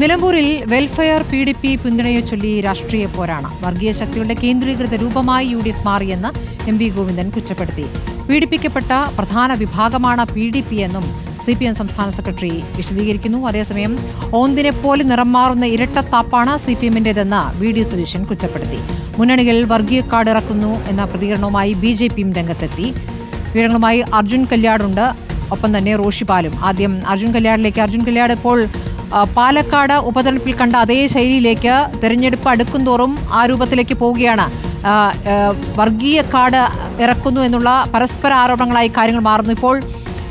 നിലമ്പൂരിൽ welfare PDP പിന്തുണയെ ചൊല്ലി രാഷ്ട്രീയ പോരാണ്. വർഗീയ ശക്തികളുടെ കേന്ദ്രീകൃത രൂപമായി UDF മാറിയെന്ന് MV ഗോവിന്ദൻ കുറ്റപ്പെടുത്തി. പീഡിപ്പിക്കപ്പെട്ട പ്രധാന വിഭാഗമാണ് PDP എന്നും CPM സംസ്ഥാന സെക്രട്ടറി വിശദീകരിക്കുന്നു. അതേസമയം ഓന്തിനെപ്പോലെ നിറം മാറുന്ന ഇരട്ടത്താപ്പാണ് CPM-ന്റേതെന്ന് VD സതീശൻ കുറ്റപ്പെടുത്തി. മുന്നണികൾ വർഗീയ കാർഡ് ഇറക്കുന്നു എന്ന പ്രതികരണവുമായി BJP-യും രംഗത്തെത്തി. വിവരങ്ങളുമായി അർജുൻ കല്യാടുണ്ട്, ഒപ്പം തന്നെ റോഷിപാലും. ആദ്യം അർജുൻ കല്യാടിലേക്ക്. അർജുൻ കല്യാട്, ഇപ്പോൾ പാലക്കാട് ഉപതെരഞ്ഞെടുപ്പിൽ കണ്ട അതേ ശൈലിയിലേക്ക് തെരഞ്ഞെടുപ്പ് അടുക്കുംതോറും ആ രൂപത്തിലേക്ക് പോവുകയാണ്. വർഗീയ കാർഡ് ഇറക്കുന്നു എന്നുള്ള പരസ്പര ആരോപണങ്ങളായി കാര്യങ്ങൾ മാറുന്നു. ഇപ്പോൾ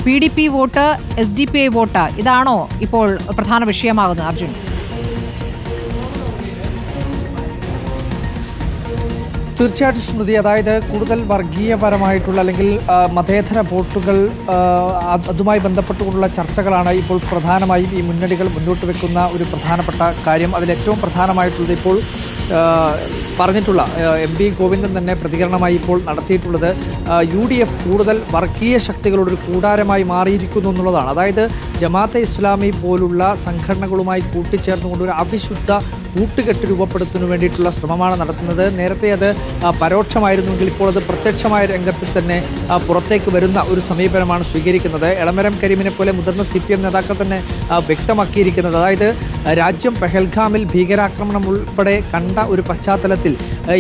PDP വോട്ട്, SDPI വോട്ട്, ഇതാണോ ഇപ്പോൾ പ്രധാന വിഷയമാകുന്നത് അർജുൻ? തീർച്ചയായിട്ടും സ്മൃതി, അതായത് കൂടുതൽ വർഗീയപരമായിട്ടുള്ള അല്ലെങ്കിൽ മതേതര വോട്ടുകൾ, അതുമായി ബന്ധപ്പെട്ടുകൊണ്ടുള്ള ചർച്ചകളാണ് ഇപ്പോൾ പ്രധാനമായും ഈ മുന്നണികൾ മുന്നോട്ട് വെക്കുന്ന ഒരു പ്രധാനപ്പെട്ട കാര്യം. അതിലേറ്റവും പ്രധാനമായിട്ടുള്ളത് ഇപ്പോൾ പറഞ്ഞിട്ടുള്ള MV ഗോവിന്ദൻ തന്നെ പ്രതികരണമായി ഇപ്പോൾ നടത്തിയിട്ടുള്ളത് UDF കൂടുതൽ വർഗീയ ശക്തികളുടെ കൂടാരമായി മാറിയിരിക്കുന്നു എന്നുള്ളതാണ്. അതായത് ജമാഅത്തെ ഇസ്ലാമി പോലുള്ള സംഘടനകളുമായി കൂട്ടിച്ചേർന്നുകൊണ്ട് ഒരു അവിശുദ്ധ കൂട്ടുകെട്ട് രൂപപ്പെടുത്തുന്നതിന് വേണ്ടിയിട്ടുള്ള ശ്രമമാണ് നടത്തുന്നത്. നേരത്തെ അത് പരോക്ഷമായിരുന്നുവെങ്കിൽ ഇപ്പോൾ അത് പ്രത്യക്ഷമായ രംഗത്തിൽ തന്നെ പുറത്തേക്ക് വരുന്ന ഒരു സമീപനമാണ് സ്വീകരിക്കുന്നത്. എളമരം കരീമിനെ പോലെ മുതിർന്ന CPM നേതാക്കൾ തന്നെ വ്യക്തമാക്കിയിരിക്കുന്നത്, അതായത് രാജ്യം പെഹൽഗാമിൽ ഭീകരാക്രമണം ഉൾപ്പെടെ കണ്ട ഒരു പശ്ചാത്തലത്തിൽ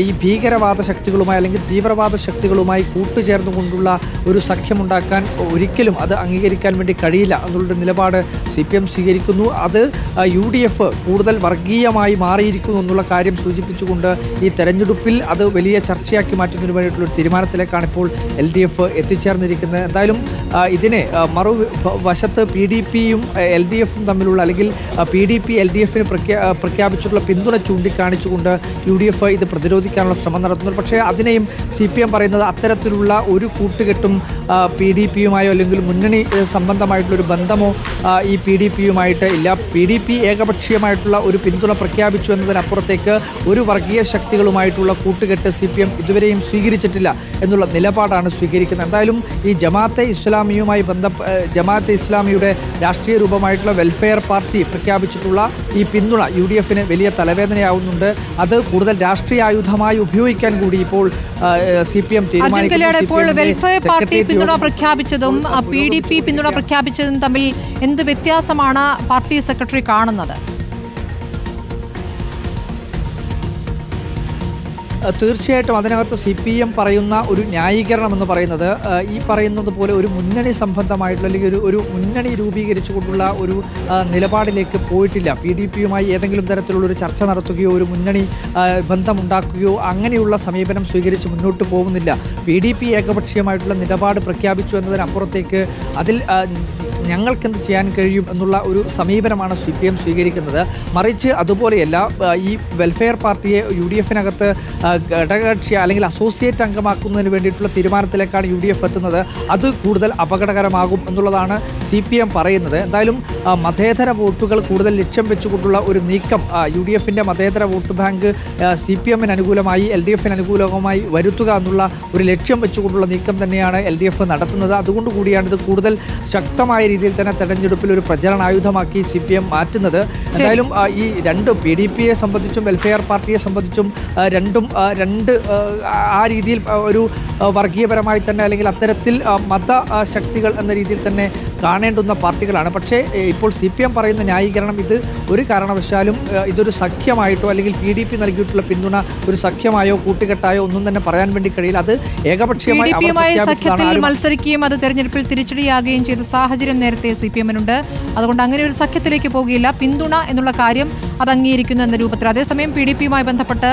ഈ ഭീകരവാദ ശക്തികളുമായി അല്ലെങ്കിൽ തീവ്രവാദ ശക്തികളുമായി കൂട്ടുചേർന്നുകൊണ്ടുള്ള ഒരു സഖ്യമുണ്ടാക്കാൻ ഒരിക്കലും അത് അംഗീകരിക്കാൻ വേണ്ടി കഴിയില്ല എന്നുള്ള നിലപാട് CPM സ്വീകരിക്കുന്നു. അത് UDF കൂടുതൽ വർഗീയമായി മാറിയിരിക്കുന്നു എന്നുള്ള കാര്യം സൂചിപ്പിച്ചുകൊണ്ട് ഈ തെരഞ്ഞെടുപ്പിൽ അത് വലിയ ചർച്ചയാക്കി മാറ്റുന്നതിന് വേണ്ടിയിട്ടുള്ള തീരുമാനത്തിലേക്കാണ് ഇപ്പോൾ LDF എത്തിച്ചേർന്നിരിക്കുന്നത്. എന്തായാലും ഇതിനെ മറുവശത്ത് PDP-യും LDF-ഉം തമ്മിലുള്ള അല്ലെങ്കിൽ PDP LDF-ന് പ്രഖ്യാപിച്ചിട്ടുള്ള പിന്തുണ ചൂണ്ടിക്കാണിച്ചുകൊണ്ട് UDF ഇത് പ്രതിരോധിക്കാനുള്ള ശ്രമം നടത്തുന്നു. പക്ഷേ അതിനെയും CPM പറയുന്നത് അത്തരത്തിലുള്ള ഒരു കൂട്ടുകെട്ടും PDP-യുമായോ അല്ലെങ്കിൽ മുന്നണി സംബന്ധമായിട്ടുള്ളൊരു ബന്ധമോ ഈ PDP-യുമായിട്ട് ഇല്ല. PDP ഏകപക്ഷീയമായിട്ടുള്ള ഒരു പിന്തുണ പ്രഖ്യാപിച്ചു എന്നതിനപ്പുറത്തേക്ക് ഒരു വർഗീയ ശക്തികളുമായിട്ടുള്ള കൂട്ടുകെട്ട് CPM ഇതുവരെയും സ്വീകരിച്ചിട്ടില്ല എന്നുള്ള നിലപാടാണ് സ്വീകരിക്കുന്നത്. എന്തായാലും ഈ ജമാഅത്തെ ഇസ്ലാമിയുടെ രാഷ്ട്രീയ രൂപമായിട്ടുള്ള വെൽഫെയർ പാർട്ടി പ്രഖ്യാപിച്ചിട്ടുള്ള ഈ പിന്തുണ UDF-ന് വലിയ തലവേദനയാവുന്നുണ്ട്. അത് കൂടുതൽ രാഷ്ട്രീയ ആയുധമായി ഉപയോഗിക്കാൻ കൂടി ഇപ്പോൾ CPM തീരുമാനിക്കുന്നു. വെൽഫെയർ പാർട്ടി പിന്തുണ പ്രഖ്യാപിച്ചതും PDP പിന്തുണ പ്രഖ്യാപിച്ചതും തമ്മിൽ എന്ത് വ്യത്യാസമാണ് പാർട്ടി സെക്രട്ടറി കാണുന്നത്? തീർച്ചയായിട്ടും അതിനകത്ത് CPM പറയുന്ന ഒരു ന്യായീകരണം എന്ന് പറയുന്നത് ഈ പറയുന്നത് പോലെ ഒരു മുന്നണി സംബന്ധമായിട്ടുള്ള അല്ലെങ്കിൽ ഒരു മുന്നണി രൂപീകരിച്ചുകൊണ്ടുള്ള ഒരു നിലപാടിലേക്ക് പോയിട്ടില്ല. PDP-യുമായി ഏതെങ്കിലും തരത്തിലുള്ള ഒരു ചർച്ച നടത്തുകയോ ഒരു മുന്നണി ബന്ധമുണ്ടാക്കുകയോ അങ്ങനെയുള്ള സമീപനം സ്വീകരിച്ച് മുന്നോട്ട് പോകുന്നില്ല. PDP ഏകപക്ഷീയമായിട്ടുള്ള നിലപാട് പ്രഖ്യാപിച്ചു എന്നതിനപ്പുറത്തേക്ക് അതിൽ ഞങ്ങൾക്കെന്ത് ചെയ്യാൻ കഴിയും എന്നുള്ള ഒരു സമീപനമാണ് CPM സ്വീകരിക്കുന്നത്. മറിച്ച് അതുപോലെയല്ല, ഈ വെൽഫെയർ പാർട്ടിയെ UDF-നകത്ത് ഘടകകക്ഷി അല്ലെങ്കിൽ അസോസിയേറ്റ് അംഗമാക്കുന്നതിന് വേണ്ടിയിട്ടുള്ള തീരുമാനത്തിലേക്കാണ് UDF എത്തുന്നത്. അത് കൂടുതൽ അപകടകരമാകും എന്നുള്ളതാണ് CPM പറയുന്നത്. എന്തായാലും മതേതര വോട്ടുകൾ കൂടുതൽ ലക്ഷ്യം വെച്ചുകൊണ്ടുള്ള ഒരു നീക്കം UDF-ന്റെ മതേതര വോട്ട് ബാങ്ക് CPM-ന് അനുകൂലമായി LDF-ന് അനുകൂലമായി വരുത്തുക എന്നുള്ള ഒരു ലക്ഷ്യം വെച്ചുകൊണ്ടുള്ള നീക്കം തന്നെയാണ് LDF നടത്തുന്നത്. അതുകൊണ്ട് കൂടിയാണ് ഇത് കൂടുതൽ ശക്തമായ രീതിയിൽ തന്നെ തെരഞ്ഞെടുപ്പിൽ ഒരു പ്രചരണായുധമാക്കി CPM മാറ്റുന്നത്. എന്തായാലും ഈ രണ്ട് PDP-യെ സംബന്ധിച്ചും വെൽഫെയർ പാർട്ടിയെ സംബന്ധിച്ചും രണ്ട് ആ രീതിയിൽ ഒരു വർഗീയപരമായി തന്നെ അല്ലെങ്കിൽ അത്തരത്തിൽ മത ശക്തികൾ എന്ന രീതിയിൽ തന്നെ കാണേണ്ടുന്ന പാർട്ടികളാണ്. പക്ഷേ ഇപ്പോൾ CPM പറയുന്ന ന്യായീകരണം ഇത് ഒരു കാരണവശാലും ഇതൊരു സഖ്യമായിട്ടോ അല്ലെങ്കിൽ PDP നൽകിയിട്ടുള്ള പിന്തുണ ഒരു സഖ്യമായോ കൂട്ടുകെട്ടായോ ഒന്നും തന്നെ പറയാൻ വേണ്ടി കഴിയില്ല. അത് ഏകപക്ഷീയമായി സഖ്യത്തിൽ മത്സരിക്കുകയും അത് തെരഞ്ഞെടുപ്പിൽ തിരിച്ചടിയാകുകയും ചെയ്ത സാഹചര്യം നേരത്തെ CPM-നുണ്ട്. അതുകൊണ്ട് അങ്ങനെ ഒരു സഖ്യത്തിലേക്ക് പോകുകയില്ല. പിന്തുണ എന്നുള്ള കാര്യം അത് അംഗീകരിക്കുന്നു എന്ന രൂപത്തിൽ. അതേസമയം PDP-യുമായി ബന്ധപ്പെട്ട്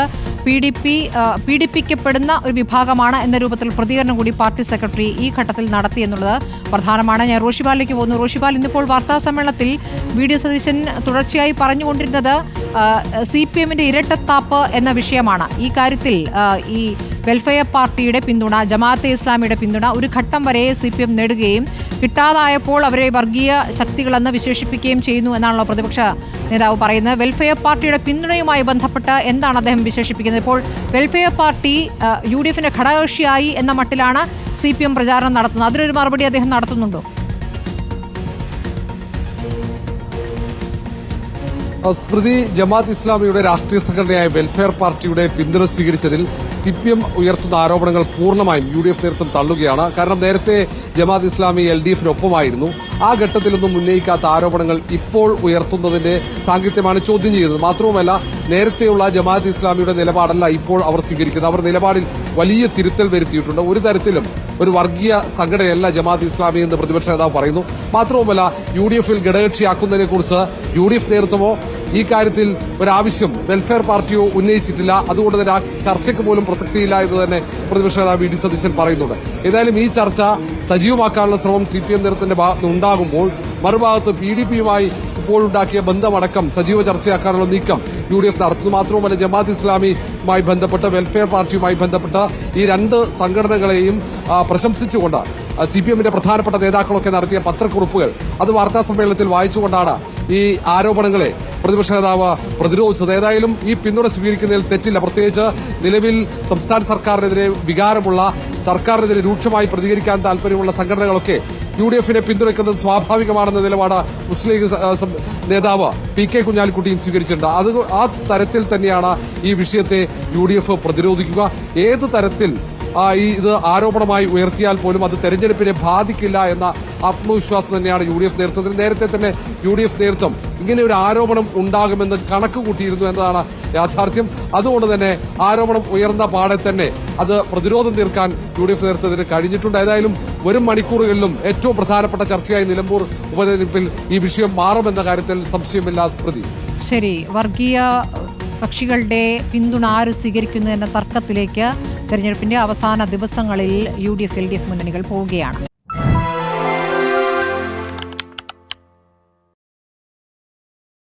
പീഡിപ്പിക്കപ്പെടുന്ന ഒരു വിഭാഗമാണ് എന്ന രൂപത്തിൽ പ്രതികരണം കൂടി പാർട്ടി സെക്രട്ടറി ഈ ഘട്ടത്തിൽ നടത്തി എന്നുള്ളത് പ്രധാനമാണ്. ഞാൻ റോഷിപാലിലേക്ക് പോകുന്നു. റോഷിപാൽ, ഇന്നിപ്പോൾ വാർത്താ സമ്മേളനത്തിൽ VD സതീശൻ തുടർച്ചയായി പറഞ്ഞുകൊണ്ടിരുന്നത് CPM-ന്റെ ഇരട്ടത്താപ്പ് എന്ന വിഷയമാണ്. ഈ കാര്യത്തിൽ ഈ വെൽഫെയർ പാർട്ടിയുടെ പിന്തുണ, ജമാഅത്തെ ഇസ്ലാമിയുടെ പിന്തുണ ഒരു ഘട്ടം വരെ CPM നേടുകയും കിട്ടാതായപ്പോൾ അവരെ വർഗീയ ശക്തികളെന്ന് വിശേഷിപ്പിക്കുകയും ചെയ്യുന്നു എന്നാണല്ലോ പ്രതിപക്ഷ നേതാവ് പറയുന്നത്. വെൽഫെയർ പാർട്ടിയുടെ പിന്തുണയുമായി ബന്ധപ്പെട്ട് എന്താണ് അദ്ദേഹം വിശേഷിപ്പിക്കുന്നത്? ഇപ്പോൾ വെൽഫെയർ പാർട്ടി UDF-ന്റെ ഘടകകക്ഷിയായി എന്ന മട്ടിലാണ് CPM പ്രചാരണം നടത്തുന്നത്. അതിനൊരു മറുപടി അദ്ദേഹം നടത്തുന്നുണ്ടോ? സ്മൃതി, ജമാഅത്ത് ഇസ്ലാമിയുടെ രാഷ്ട്രീയ സംഘടനയായ വെൽഫെയർ പാർട്ടിയുടെ പിന്തുണ സ്വീകരിച്ചതിൽ CPM ഉയർത്തുന്ന ആരോപണങ്ങൾ പൂർണ്ണമായും UDF നേതൃത്വം തള്ളുകയാണ്. കാരണം നേരത്തെ ജമാഅത്ത് ഇസ്ലാമി LDF-നൊപ്പമായിരുന്നു. ആ ഘട്ടത്തിലൊന്നും ഉന്നയിക്കാത്ത ആരോപണങ്ങൾ ഇപ്പോൾ ഉയർത്തുന്നതിന്റെ സാങ്കത്യമാണ് ചോദ്യം ചെയ്യുന്നത്. മാത്രവുമല്ല, നേരത്തെയുള്ള ജമാഅത്ത് ഇസ്ലാമിയുടെ നിലപാടല്ല ഇപ്പോൾ അവർ സ്വീകരിക്കുന്നത്. അവർ നിലപാടിൽ വലിയ തിരുത്തൽ വരുത്തിയിട്ടുണ്ട്. ഒരു തരത്തിലും ഒരു വർഗീയ സംഘടനയല്ല ജമാഅത്ത് ഇസ്ലാമി എന്ന് പ്രതിപക്ഷ നേതാവ് പറയുന്നു. മാത്രവുമല്ല, UDF-ൽ ഘടകകക്ഷിയാക്കുന്നതിനെക്കുറിച്ച് UDF നേതൃത്വമോ ഈ കാര്യത്തിൽ ഒരാവശ്യം വെൽഫെയർ പാർട്ടിയോ ഉന്നയിച്ചിട്ടില്ല. അതുകൊണ്ട് തന്നെ ആ ചർച്ചയ്ക്ക് പോലും പ്രസക്തിയില്ല എന്ന് തന്നെ പ്രതിപക്ഷ നേതാവ് വി.ഡി. സതീശൻ പറയുന്നുണ്ട്. ഏതായാലും ഈ ചർച്ച സജീവമാക്കാനുള്ള ശ്രമം CPM നേതൃത്വത്തിന്റെ ഭാഗത്ത് ഉണ്ടാകുമ്പോൾ മറുഭാഗത്ത് PDP-യുമായി ഇപ്പോഴുണ്ടാക്കിയ ബന്ധമടക്കം സജീവ ചർച്ചയാക്കാനുള്ള നീക്കം UDF നടത്തുന്നു. മാത്രവുമല്ല, ജമാഅത്ത് ഇസ്ലാമിയുമായി ബന്ധപ്പെട്ട് വെൽഫെയർ പാർട്ടിയുമായി ബന്ധപ്പെട്ട് ഈ രണ്ട് സംഘടനകളെയും പ്രശംസിച്ചുകൊണ്ട് CPM-ന്റെ പ്രധാനപ്പെട്ട നേതാക്കളൊക്കെ നടത്തിയ പത്രക്കുറിപ്പുകൾ അത് വാർത്താ സമ്മേളനത്തിൽ വായിച്ചുകൊണ്ടാണ് ഈ ആരോപണങ്ങളെ പ്രതിപക്ഷ നേതാവ് പ്രതിരോധിച്ചത്. ഏതായാലും ഈ പിന്തുണ സ്വീകരിക്കുന്നതിൽ തെറ്റില്ല. പ്രത്യേകിച്ച് നിലവിൽ സംസ്ഥാന സർക്കാരിനെതിരെ വികാരമുള്ള, സർക്കാരിനെതിരെ രൂക്ഷമായി പ്രതികരിക്കാൻ താൽപര്യമുള്ള സംഘടനകളൊക്കെ UDF-നെ പിന്തുണയ്ക്കുന്നത് സ്വാഭാവികമാണെന്ന നിലപാട് മുസ്ലിം ലീഗ് നേതാവ് PK കുഞ്ഞാലിക്കുട്ടിയും സ്വീകരിച്ചിട്ടുണ്ട്. അത് ആ തരത്തിൽ തന്നെയാണ് ഈ വിഷയത്തെ UDF പ്രതിരോധിക്കുക. ഏത് തരത്തിൽ ഇത് ആരോപണമായി ഉയർത്തിയാൽ പോലും അത് തെരഞ്ഞെടുപ്പിനെ ബാധിക്കില്ല എന്ന ആത്മവിശ്വാസം തന്നെയാണ് UDF നേതൃത്വത്തിന്. നേരത്തെ തന്നെ UDF നേതൃത്വം ഇങ്ങനെ ഒരു ആരോപണം ഉണ്ടാകുമെന്ന് കണക്ക് കൂട്ടിയിരുന്നു എന്നതാണ് യാഥാർത്ഥ്യം. അതുകൊണ്ട് തന്നെ ആരോപണം ഉയർന്ന പാടെ തന്നെ അത് പ്രതിരോധം തീർക്കാൻ UDF നേതൃത്വത്തിന് കഴിഞ്ഞിട്ടുണ്ട്. ഏതായാലും വരും മണിക്കൂറുകളിലും ഏറ്റവും പ്രധാനപ്പെട്ട ചർച്ചയായി നിലമ്പൂർ ഉപതെരഞ്ഞെടുപ്പിൽ ഈ വിഷയം മാറുമെന്ന കാര്യത്തിൽ സംശയമില്ല. സ്മൃതി, ശരി. വർഗീയ കക്ഷികളുടെ പിന്തുണ ആര് സ്വീകരിക്കുന്നു എന്ന തർക്കത്തിലേക്ക് തെരഞ്ഞെടുപ്പിന്റെ അവസാന ദിവസങ്ങളിൽ UDF LDF മുന്നണികൾ പോവുകയാണ്.